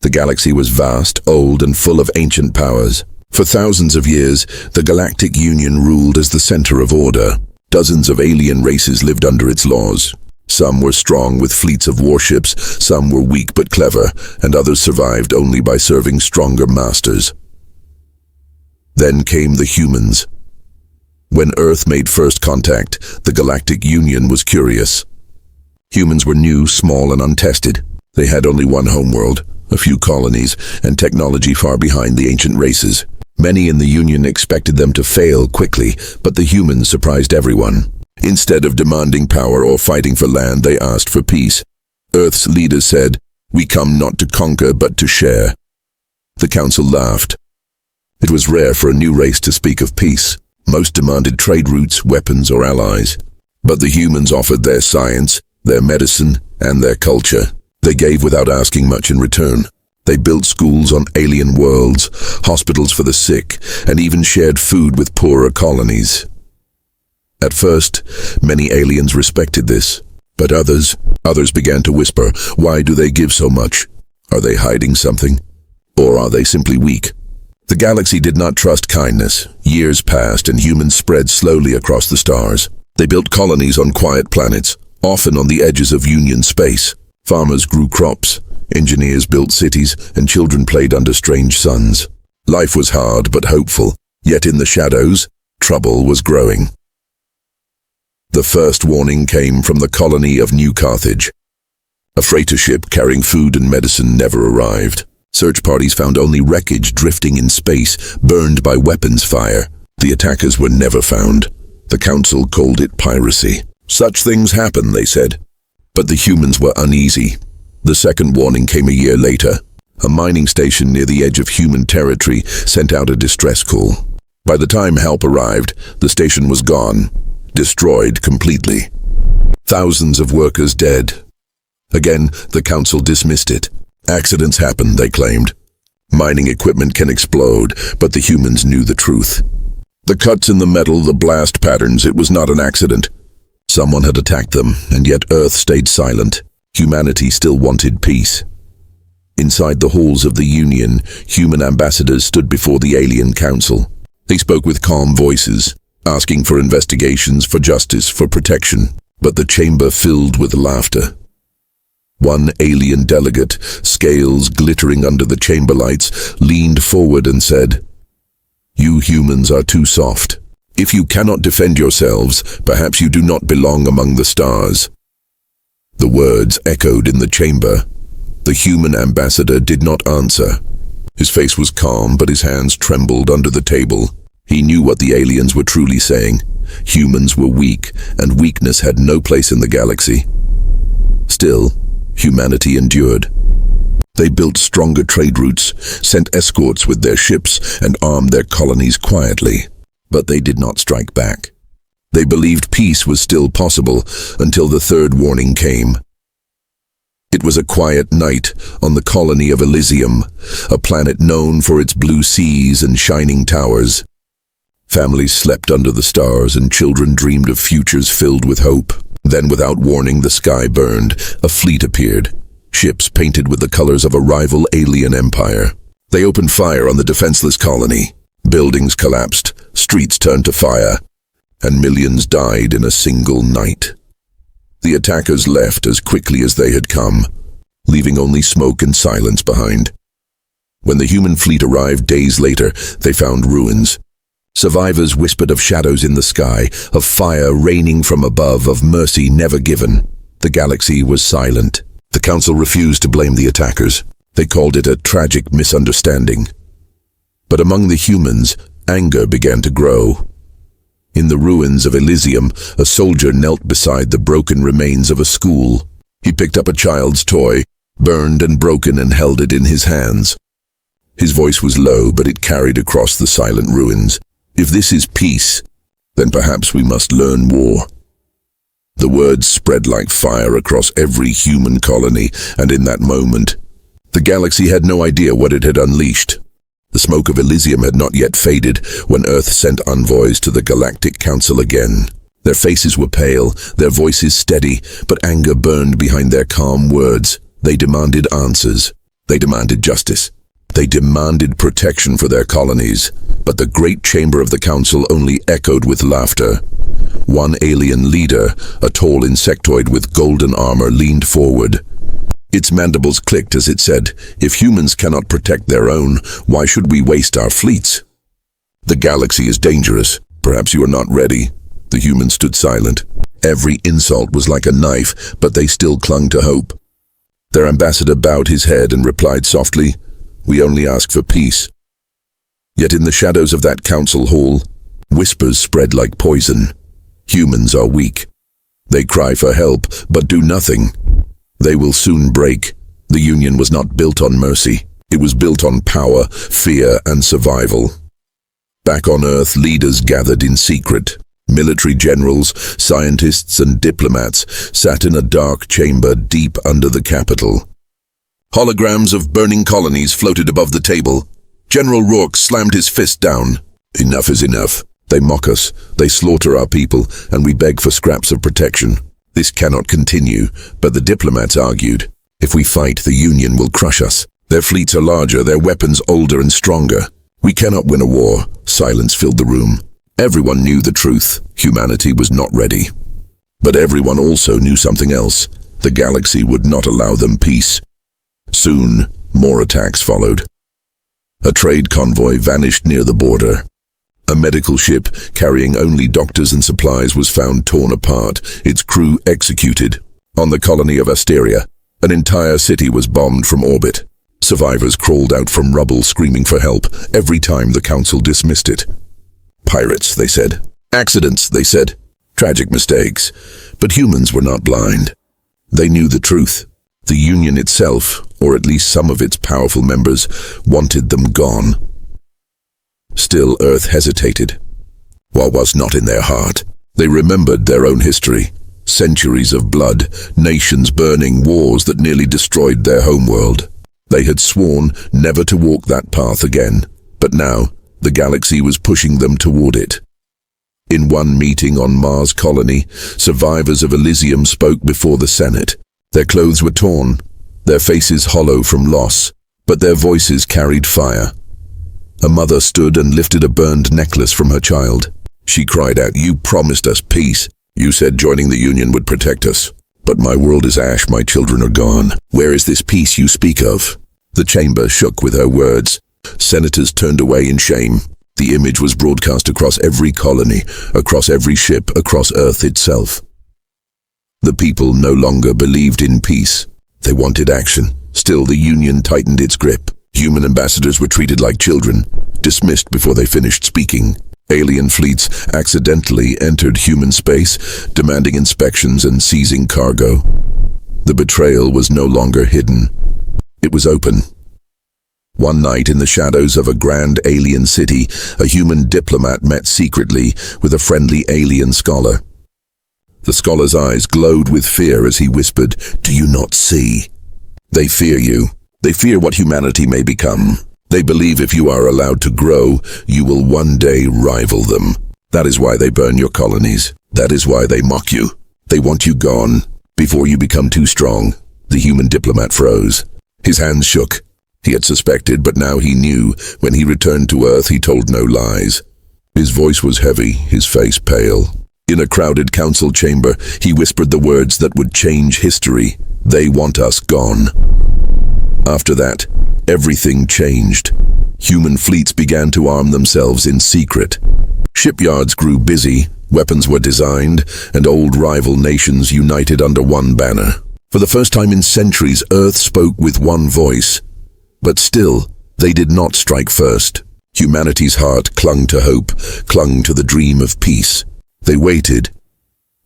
The galaxy was vast, old, and full of ancient powers. For thousands of years, the Galactic Union ruled as the center of order. Dozens of alien races lived under its laws. Some were strong with fleets of warships, some were weak but clever, and others survived only by serving stronger masters. Then came the humans. When Earth made first contact, the Galactic Union was curious. Humans were new, small, and untested. They had only one homeworld, a few colonies, and technology far behind the ancient races. Many in the Union expected them to fail quickly, but the humans surprised everyone. Instead of demanding power or fighting for land, they asked for peace. Earth's leaders said, "We come not to conquer, but to share." The council laughed. It was rare for a new race to speak of peace. Most demanded trade routes, weapons, or allies. But the humans offered their science, their medicine, and their culture. They gave without asking much in return. They built schools on alien worlds, hospitals for the sick, and even shared food with poorer colonies. At first, many aliens respected this, but others began to whisper, "Why do they give so much? Are they hiding something? Or are they simply weak?" The galaxy did not trust kindness. Years passed and humans spread slowly across the stars. They built colonies on quiet planets, often on the edges of Union space. Farmers grew crops, engineers built cities, and children played under strange suns. Life was hard but hopeful, yet in the shadows, trouble was growing. The first warning came from the colony of New Carthage. A freighter ship carrying food and medicine never arrived. Search parties found only wreckage drifting in space, burned by weapons fire. The attackers were never found. The council called it piracy. "Such things happen," they said. But the humans were uneasy. The second warning came a year later. A mining station near the edge of human territory sent out a distress call. By the time help arrived, the station was gone, destroyed completely. Thousands of workers dead. Again, the council dismissed it. Accidents happen, they claimed. Mining equipment can explode, but the humans knew the truth. The cuts in the metal, the blast patterns, it was not an accident. Someone had attacked them, and yet Earth stayed silent. Humanity still wanted peace. Inside the halls of the Union, human ambassadors stood before the alien council. They spoke with calm voices, asking for investigations, for justice, for protection. But the chamber filled with laughter. One alien delegate, scales glittering under the chamber lights, leaned forward and said, "You humans are too soft. If you cannot defend yourselves, perhaps you do not belong among the stars." The words echoed in the chamber. The human ambassador did not answer. His face was calm, but his hands trembled under the table. He knew what the aliens were truly saying. Humans were weak, and weakness had no place in the galaxy. Still, humanity endured. They built stronger trade routes, sent escorts with their ships, and armed their colonies quietly. But they did not strike back. They believed peace was still possible until the third warning came. It was a quiet night on the colony of Elysium, a planet known for its blue seas and shining towers. Families slept under the stars and children dreamed of futures filled with hope. Then, without warning, the sky burned. A fleet appeared, ships painted with the colors of a rival alien empire. They opened fire on the defenseless colony. Buildings collapsed, streets turned to fire, and millions died in a single night. The attackers left as quickly as they had come, leaving only smoke and silence behind. When the human fleet arrived days later, they found ruins. Survivors whispered of shadows in the sky, of fire raining from above, of mercy never given. The galaxy was silent. The council refused to blame the attackers. They called it a tragic misunderstanding. But among the humans, anger began to grow. In the ruins of Elysium, a soldier knelt beside the broken remains of a school. He picked up a child's toy, burned and broken, and held it in his hands. His voice was low, but it carried across the silent ruins. "If this is peace, then perhaps we must learn war." The words spread like fire across every human colony, and in that moment, the galaxy had no idea what it had unleashed. The smoke of Elysium had not yet faded when Earth sent envoys to the Galactic Council again. Their faces were pale, their voices steady, but anger burned behind their calm words. They demanded answers. They demanded justice. They demanded protection for their colonies, but the great chamber of the council only echoed with laughter. One alien leader, a tall insectoid with golden armor, leaned forward. Its mandibles clicked as it said, "If humans cannot protect their own, why should we waste our fleets? The galaxy is dangerous. Perhaps you are not ready." The humans stood silent. Every insult was like a knife, but they still clung to hope. Their ambassador bowed his head and replied softly, "We only ask for peace." Yet in the shadows of that council hall, whispers spread like poison. Humans are weak. They cry for help, but do nothing. They will soon break. The Union was not built on mercy. It was built on power, fear, and survival. Back on Earth, leaders gathered in secret. Military generals, scientists, and diplomats sat in a dark chamber deep under the capital. Holograms of burning colonies floated above the table. General Rourke slammed his fist down. "Enough is enough. They mock us, they slaughter our people, and we beg for scraps of protection. This cannot continue," but the diplomats argued. "If we fight, the Union will crush us. Their fleets are larger, their weapons older and stronger. We cannot win a war." Silence filled the room. Everyone knew the truth. Humanity was not ready. But everyone also knew something else. The galaxy would not allow them peace. Soon, more attacks followed. A trade convoy vanished near the border. A medical ship carrying only doctors and supplies was found torn apart, its crew executed. On the colony of Asteria, an entire city was bombed from orbit. Survivors crawled out from rubble screaming for help every time the council dismissed it. Pirates, they said. Accidents, they said. Tragic mistakes. But humans were not blind. They knew the truth. The Union itself, or at least some of its powerful members, wanted them gone. Still, Earth hesitated. What was not in their heart? They remembered their own history. Centuries of blood, nations burning, wars that nearly destroyed their homeworld. They had sworn never to walk that path again. But now, the galaxy was pushing them toward it. In one meeting on Mars colony, survivors of Elysium spoke before the Senate. Their clothes were torn, their faces hollow from loss, but their voices carried fire. A mother stood and lifted a burned necklace from her child. She cried out, "You promised us peace. You said joining the Union would protect us. But my world is ash, my children are gone. Where is this peace you speak of?" The chamber shook with her words. Senators turned away in shame. The image was broadcast across every colony, across every ship, across Earth itself. The people no longer believed in peace. They wanted action. Still, the Union tightened its grip. Human ambassadors were treated like children, dismissed before they finished speaking. Alien fleets accidentally entered human space, demanding inspections and seizing cargo. The betrayal was no longer hidden. It was open. One night in the shadows of a grand alien city, a human diplomat met secretly with a friendly alien scholar. The scholar's eyes glowed with fear as he whispered, "Do you not see? They fear you. They fear what humanity may become. They believe if you are allowed to grow, you will one day rival them. That is why they burn your colonies. That is why they mock you. They want you gone, before you become too strong." The human diplomat froze. His hands shook. He had suspected, but now he knew. When he returned to Earth, he told no lies. His voice was heavy, his face pale. In a crowded council chamber, he whispered the words that would change history. "They want us gone." After that, everything changed. Human fleets began to arm themselves in secret. Shipyards grew busy, weapons were designed, and old rival nations united under one banner. For the first time in centuries, Earth spoke with one voice. But still, they did not strike first. Humanity's heart clung to hope, clung to the dream of peace. They waited,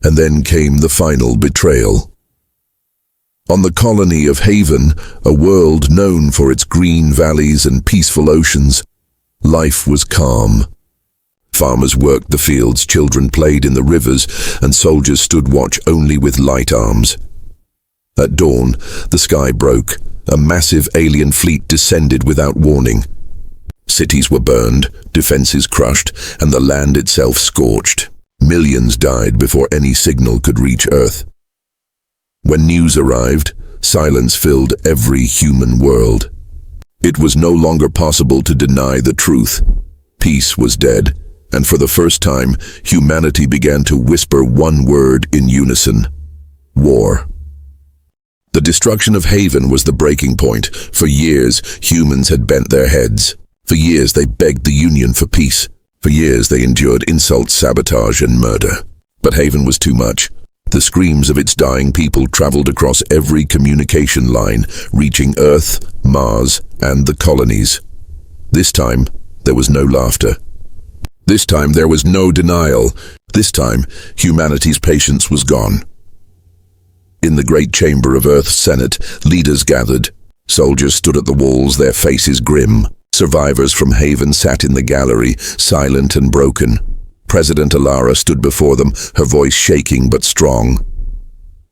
and then came the final betrayal. On the colony of Haven, a world known for its green valleys and peaceful oceans, life was calm. Farmers worked the fields, children played in the rivers, and soldiers stood watch only with light arms. At dawn, the sky broke. A massive alien fleet descended without warning. Cities were burned, defenses crushed, and the land itself scorched. Millions died before any signal could reach Earth. When news arrived, silence filled every human world. was no longer possible to deny the truth. Peace was dead, and for the first time, humanity began to whisper one word in unison: war. The destruction of Haven was the breaking point. For years, humans had bent their heads. For years, they begged the Union for peace. For years, they endured insults, sabotage, and murder. But Haven was too much. The screams of its dying people traveled across every communication line, reaching Earth, Mars, and the colonies. This time, there was no laughter. This time, there was no denial. This time, humanity's patience was gone. In the great chamber of Earth's Senate, leaders gathered. Soldiers stood at the walls, their faces grim. Survivors from Haven sat in the gallery, silent and broken. President Alara stood before them, her voice shaking but strong.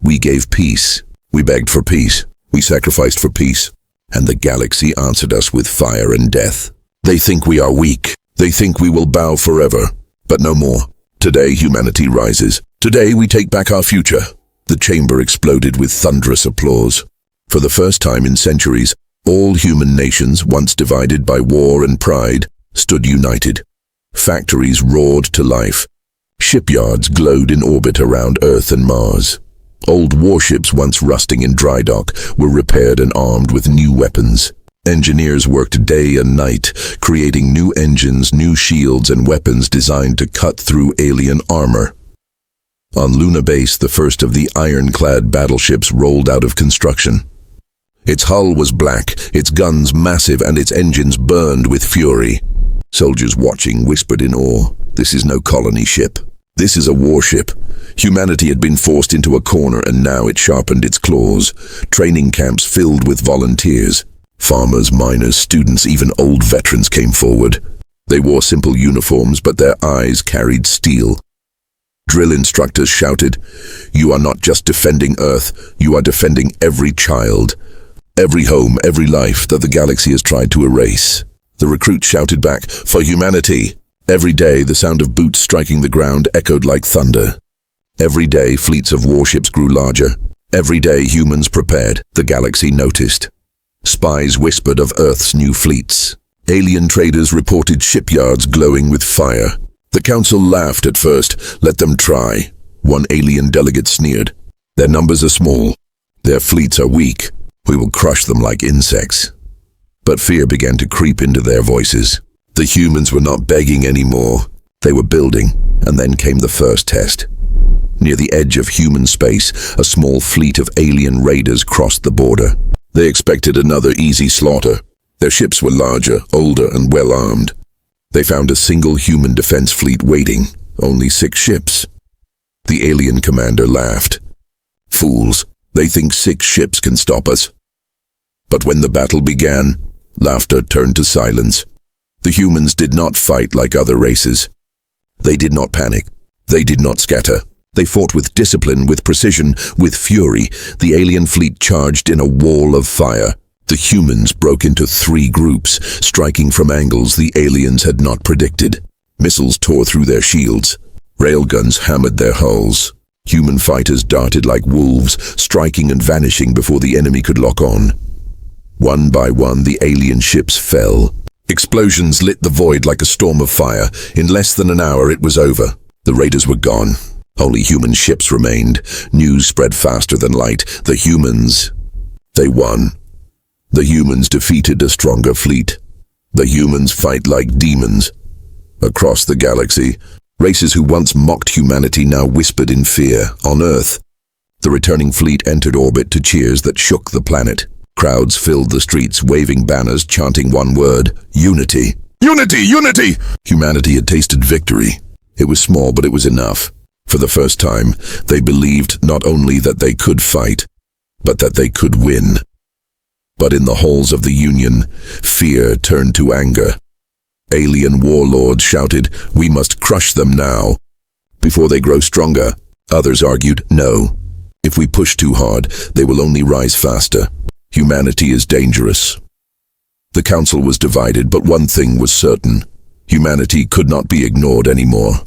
We gave peace. We begged for peace. We sacrificed for peace. And the galaxy answered us with fire and death. They think we are weak. They think we will bow forever. But no more. Today, humanity rises. Today, we take back our future. The chamber exploded with thunderous applause. For the first time in centuries, all human nations, once divided by war and pride, stood united. Factories roared to life. Shipyards glowed in orbit around Earth and Mars. Old warships, once rusting in dry dock, were repaired and armed with new weapons. Engineers worked day and night, creating new engines, new shields, and weapons designed to cut through alien armor. On Luna Base, the first of the ironclad battleships rolled out of construction. Its hull was black, its guns massive, and its engines burned with fury. Soldiers watching whispered in awe, "This is no colony ship. This is a warship." Humanity had been forced into a corner, and now it sharpened its claws. Training camps filled with volunteers. Farmers, miners, students, even old veterans came forward. They wore simple uniforms, but their eyes carried steel. Drill instructors shouted, "You are not just defending Earth, you are defending every child, every home, every life that the galaxy has tried to erase." The recruits shouted back, "For humanity." Every day, the sound of boots striking the ground echoed like thunder. Every day, fleets of warships grew larger. Every day, humans prepared. The galaxy noticed. Spies whispered of Earth's new fleets. Alien traders reported shipyards glowing with fire. The council laughed at first. "Let them try." One alien delegate sneered. "Their numbers are small. Their fleets are weak. We will crush them like insects." But fear began to creep into their voices. The humans were not begging anymore. They were building, and then came the first test. Near the edge of human space, a small fleet of alien raiders crossed the border. They expected another easy slaughter. Their ships were larger, older, and well-armed. They found a single human defense fleet waiting, only 6 ships. The alien commander laughed. "Fools, they think 6 ships can stop us." But when the battle began, laughter turned to silence. The humans did not fight like other races. They did not panic. They did not scatter. They fought with discipline, with precision, with fury. The alien fleet charged in a wall of fire. The humans broke into 3 groups, striking from angles the aliens had not predicted. Missiles tore through their shields. Railguns hammered their hulls. Human fighters darted like wolves, striking and vanishing before the enemy could lock on. One by one, the alien ships fell. Explosions lit the void like a storm of fire. In less than an hour, it was over. The raiders were gone. Only human ships remained. News spread faster than light. The humans, they won. The humans defeated a stronger fleet. The humans fight like demons. Across the galaxy, races who once mocked humanity now whispered in fear. On Earth, the returning fleet entered orbit to cheers that shook the planet. Crowds filled the streets, waving banners, chanting one word: unity. Unity! Unity! Humanity had tasted victory. It was small, but it was enough. For the first time, they believed not only that they could fight, but that they could win. But in the halls of the Union, fear turned to anger. Alien warlords shouted, "We must crush them now, before they grow stronger." Others argued, "No. If we push too hard, they will only rise faster. Humanity is dangerous." The council was divided, but one thing was certain. Humanity could not be ignored anymore.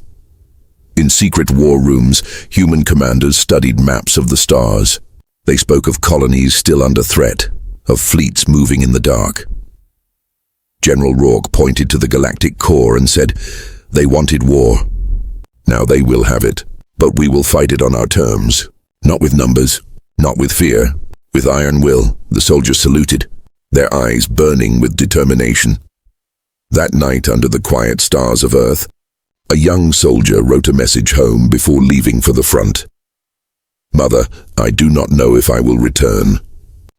In secret war rooms, human commanders studied maps of the stars. They spoke of colonies still under threat, of fleets moving in the dark. General Rourke pointed to the galactic core and said, "They wanted war. Now they will have it, but we will fight it on our terms. Not with numbers, not with fear. With iron will." The soldiers saluted, their eyes burning with determination. That night, under the quiet stars of Earth, a young soldier wrote a message home before leaving for the front. "Mother, I do not know if I will return,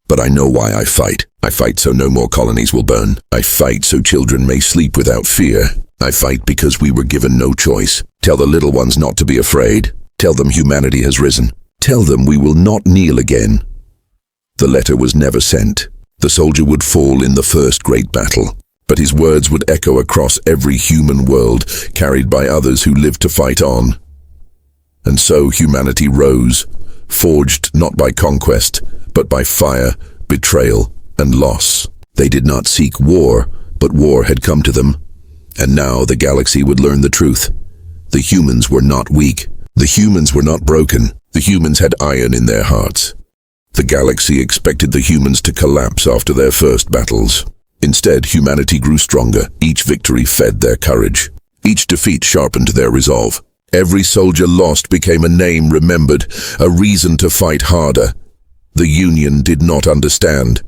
but I know why I fight. I fight so no more colonies will burn. I fight so children may sleep without fear. I fight because we were given no choice. Tell the little ones not to be afraid. Tell them humanity has risen. Tell them we will not kneel again." The letter was never sent. The soldier would fall in the first great battle, but his words would echo across every human world, carried by others who lived to fight on. And so humanity rose, forged not by conquest, but by fire, betrayal, and loss. They did not seek war, but war had come to them. And now the galaxy would learn the truth. The humans were not weak. The humans were not broken. The humans had iron in their hearts. The galaxy expected the humans to collapse after their first battles. Instead, humanity grew stronger. Each victory fed their courage. Each defeat sharpened their resolve. Every soldier lost became a name remembered, a reason to fight harder. The Union did not understand.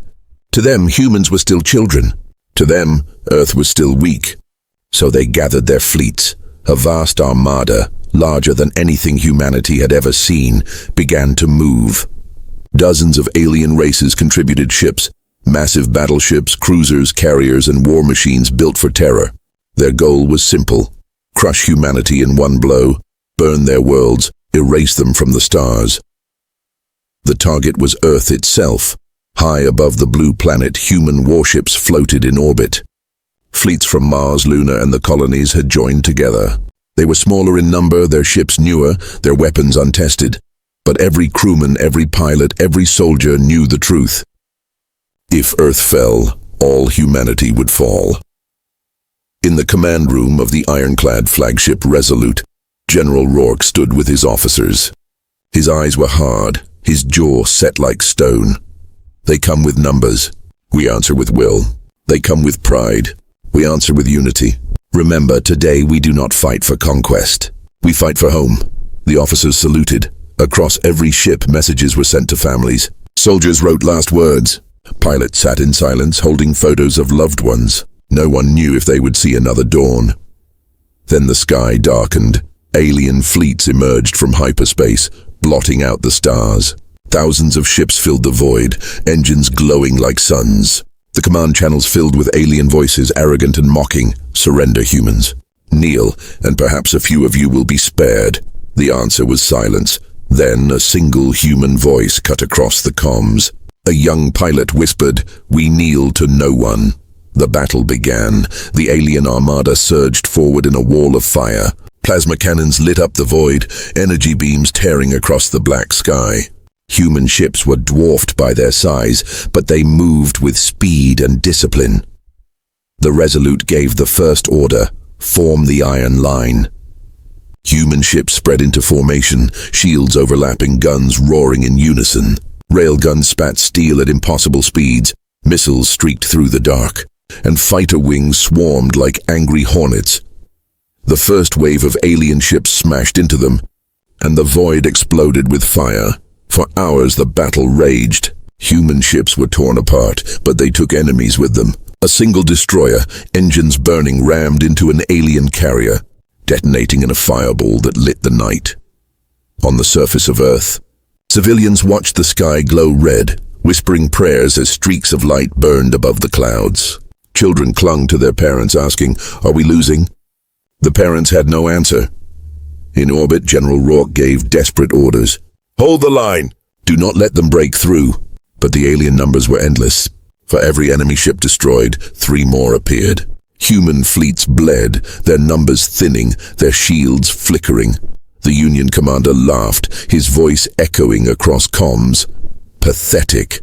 To them, humans were still children. To them, Earth was still weak. So they gathered their fleets. A vast armada, larger than anything humanity had ever seen, began to move. Dozens of alien races contributed ships, massive battleships, cruisers, carriers, and war machines built for terror. Their goal was simple: crush humanity in one blow, burn their worlds, erase them from the stars. The target was Earth itself. High above the blue planet, human warships floated in orbit. Fleets from Mars, Luna, and the colonies had joined together. They were smaller in number, their ships newer, their weapons untested. But every crewman, every pilot, every soldier knew the truth. If Earth fell, all humanity would fall. In the command room of the ironclad flagship Resolute, General Rourke stood with his officers. His eyes were hard, his jaw set like stone. They come with numbers. We answer with will. They come with pride. We answer with unity. Remember, today we do not fight for conquest. We fight for home. The officers saluted. Across every ship, messages were sent to families. Soldiers wrote last words. Pilots sat in silence, holding photos of loved ones. No one knew if they would see another dawn. Then the sky darkened. Alien fleets emerged from hyperspace, blotting out the stars. Thousands of ships filled the void, engines glowing like suns. The command channels filled with alien voices, arrogant and mocking. "Surrender, humans. Kneel, and perhaps a few of you will be spared." The answer was silence. Then a single human voice cut across the comms. A young pilot whispered, "We kneel to no one." The battle began. The alien armada surged forward in a wall of fire. Plasma cannons lit up the void, energy beams tearing across the black sky. Human ships were dwarfed by their size, but they moved with speed and discipline. The Resolute gave the first order: form the iron line. Human ships spread into formation, shields overlapping, guns roaring in unison. Railguns spat steel at impossible speeds, missiles streaked through the dark, and fighter wings swarmed like angry hornets. The first wave of alien ships smashed into them, and the void exploded with fire. For hours the battle raged. Human ships were torn apart, but they took enemies with them. A single destroyer, engines burning, rammed into an alien carrier, detonating in a fireball that lit the night. On the surface of Earth, civilians watched the sky glow red, whispering prayers as streaks of light burned above the clouds. Children clung to their parents, asking, "Are we losing?" The parents had no answer. In orbit, General Rourke gave desperate orders. "Hold the line! Do not let them break through." But the alien numbers were endless. For every enemy ship destroyed, 3 more appeared. Human fleets bled, their numbers thinning, their shields flickering. The Union commander laughed, his voice echoing across comms. "Pathetic.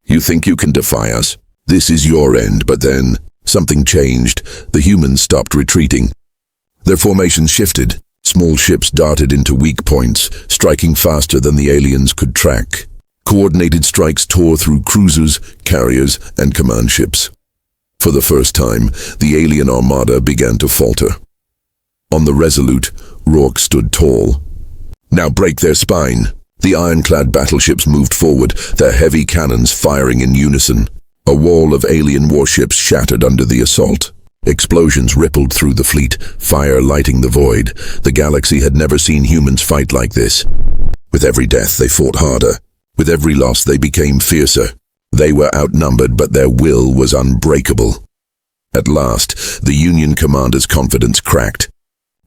You think you can defy us? This is your end." But then, something changed. The humans stopped retreating. Their formations shifted. Small ships darted into weak points, striking faster than the aliens could track. Coordinated strikes tore through cruisers, carriers, and command ships. For the first time, the alien armada began to falter. On the Resolute, Rourke stood tall. "Now break their spine." The ironclad battleships moved forward, their heavy cannons firing in unison. A wall of alien warships shattered under the assault. Explosions rippled through the fleet, fire lighting the void. The galaxy had never seen humans fight like this. With every death, they fought harder. With every loss, they became fiercer. They were outnumbered, but their will was unbreakable. At last, the Union commander's confidence cracked.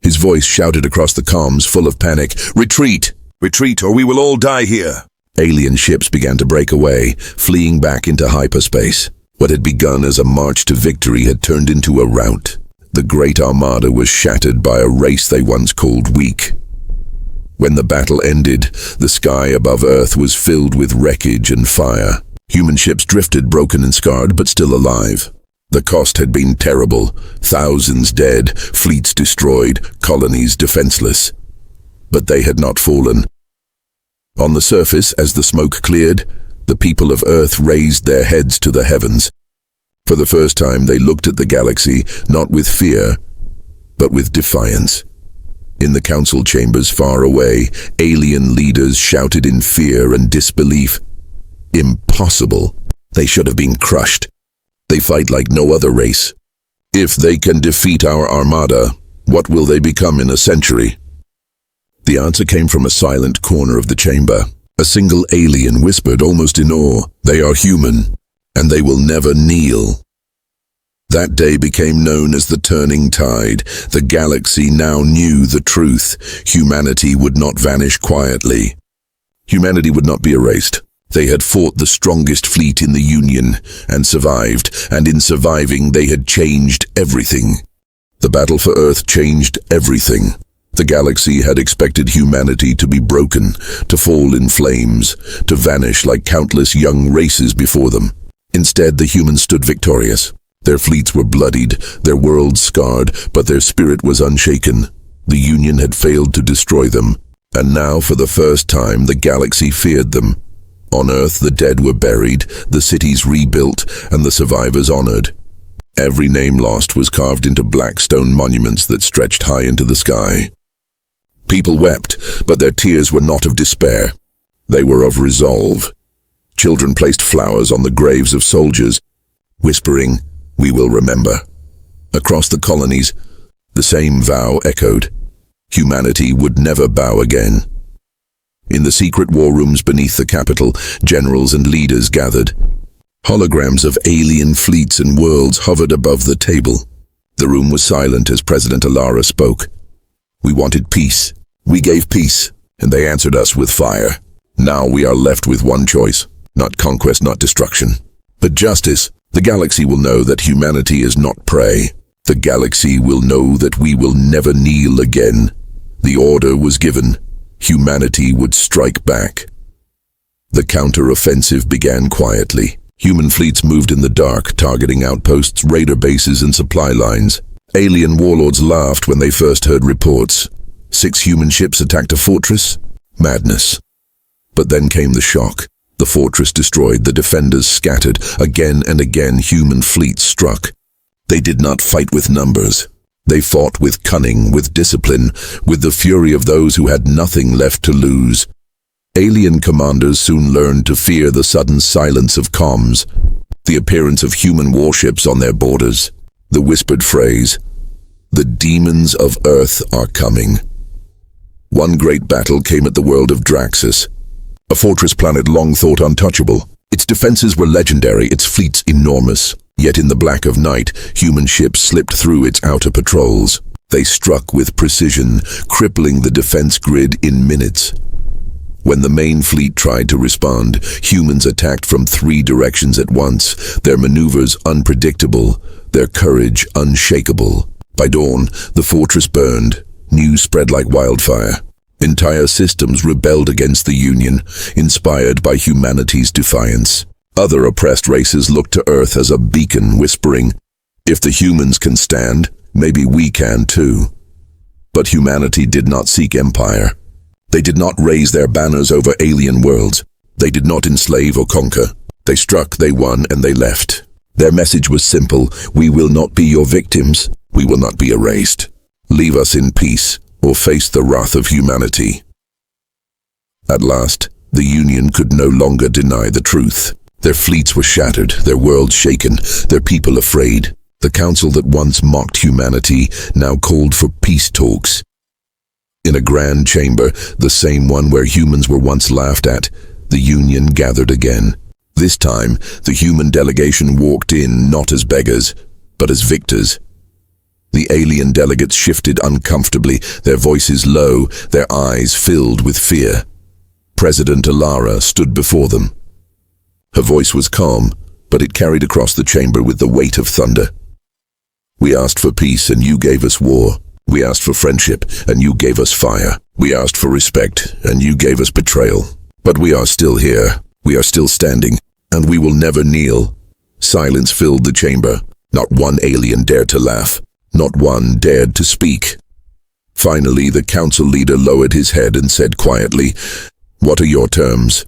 His voice shouted across the comms, full of panic, "Retreat! Retreat, or we will all die here!" Alien ships began to break away, fleeing back into hyperspace. What had begun as a march to victory had turned into a rout. The Great Armada was shattered by a race they once called weak. When the battle ended, the sky above Earth was filled with wreckage and fire. Human ships drifted, broken and scarred, but still alive. The cost had been terrible. Thousands dead, fleets destroyed, colonies defenseless. But they had not fallen. On the surface, as the smoke cleared, the people of Earth raised their heads to the heavens. For the first time, they looked at the galaxy, not with fear, but with defiance. In the council chambers far away, alien leaders shouted in fear and disbelief. Impossible. They should have been crushed. They fight like no other race. If they can defeat our armada, what will they become in a century? The answer came from a silent corner of the chamber. A single alien whispered almost in awe, "They are human, and they will never kneel." That day became known as the turning tide. The galaxy now knew the truth. Humanity would not vanish quietly. Humanity would not be erased. They had fought the strongest fleet in the Union and survived, and in surviving they had changed everything. The battle for Earth changed everything. The galaxy had expected humanity to be broken, to fall in flames, to vanish like countless young races before them. Instead, the humans stood victorious. Their fleets were bloodied, their worlds scarred, but their spirit was unshaken. The Union had failed to destroy them, and now for the first time the galaxy feared them. On Earth, the dead were buried, the cities rebuilt, and the survivors honored. Every name lost was carved into black stone monuments that stretched high into the sky. People wept, but their tears were not of despair. They were of resolve. Children placed flowers on the graves of soldiers, whispering, "We will remember." Across the colonies, the same vow echoed. Humanity would never bow again. In the secret war rooms beneath the capital, generals and leaders gathered. Holograms of alien fleets and worlds hovered above the table. The room was silent as President Alara spoke. "We wanted peace. We gave peace, and they answered us with fire. Now we are left with one choice, not conquest, not destruction, but justice. The galaxy will know that humanity is not prey. The galaxy will know that we will never kneel again." The order was given. Humanity would strike back. The counter-offensive began quietly. Human fleets moved in the dark, targeting outposts, raider bases, and supply lines. Alien warlords laughed when they first heard reports. 6 human ships attacked a fortress? Madness. But then came the shock. The fortress destroyed, the defenders scattered. Again and again, human fleets struck. They did not fight with numbers. They fought with cunning, with discipline, with the fury of those who had nothing left to lose. Alien commanders soon learned to fear the sudden silence of comms, the appearance of human warships on their borders, the whispered phrase, "The demons of Earth are coming." One great battle came at the world of Draxus, a fortress planet long thought untouchable. Its defenses were legendary, its fleets enormous. Yet in the black of night, human ships slipped through its outer patrols. They struck with precision, crippling the defense grid in minutes. When the main fleet tried to respond, humans attacked from 3 directions at once, their maneuvers unpredictable, their courage unshakable. By dawn, the fortress burned. News spread like wildfire. Entire systems rebelled against the Union, inspired by humanity's defiance. Other oppressed races looked to Earth as a beacon, whispering, "If the humans can stand, maybe we can too." But humanity did not seek empire. They did not raise their banners over alien worlds. They did not enslave or conquer. They struck, they won, and they left. Their message was simple: we will not be your victims, we will not be erased. Leave us in peace, or face the wrath of humanity. At last, the Union could no longer deny the truth. Their fleets were shattered, their world shaken, their people afraid. The council that once mocked humanity now called for peace talks. In a grand chamber, the same one where humans were once laughed at, the Union gathered again. This time, the human delegation walked in not as beggars, but as victors. The alien delegates shifted uncomfortably, their voices low, their eyes filled with fear. President Alara stood before them. Her voice was calm, but it carried across the chamber with the weight of thunder. We asked for peace, and you gave us war. We asked for friendship, and you gave us fire. We asked for respect, and you gave us betrayal. But we are still here. We are still standing, and we will never kneel. Silence filled the chamber. Not one alien dared to laugh. Not one dared to speak. Finally, the council leader lowered his head and said quietly, "What are your terms?"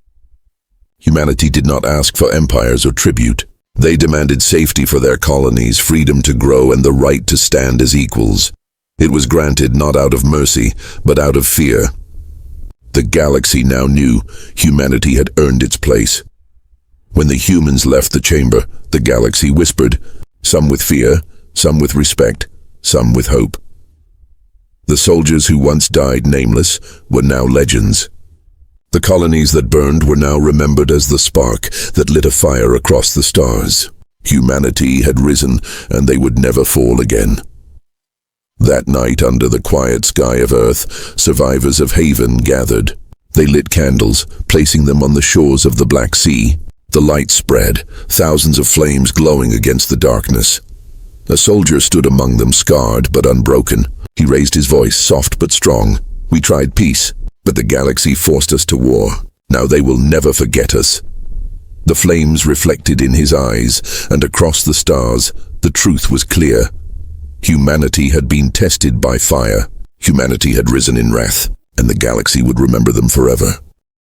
Humanity did not ask for empires or tribute. They demanded safety for their colonies, freedom to grow, and the right to stand as equals. It was granted not out of mercy, but out of fear. The galaxy now knew humanity had earned its place. When the humans left the chamber, the galaxy whispered, some with fear, some with respect, some with hope. The soldiers who once died nameless were now legends. The colonies that burned were now remembered as the spark that lit a fire across the stars. Humanity had risen, and they would never fall again. That night, under the quiet sky of Earth, survivors of Haven gathered. They lit candles, placing them on the shores of the Black Sea. The light spread, thousands of flames glowing against the darkness. A soldier stood among them, scarred but unbroken. He raised his voice, soft but strong. "We tried peace, but the galaxy forced us to war. Now they will never forget us." The flames reflected in his eyes, and across the stars, the truth was clear. Humanity had been tested by fire. Humanity had risen in wrath, and the galaxy would remember them forever.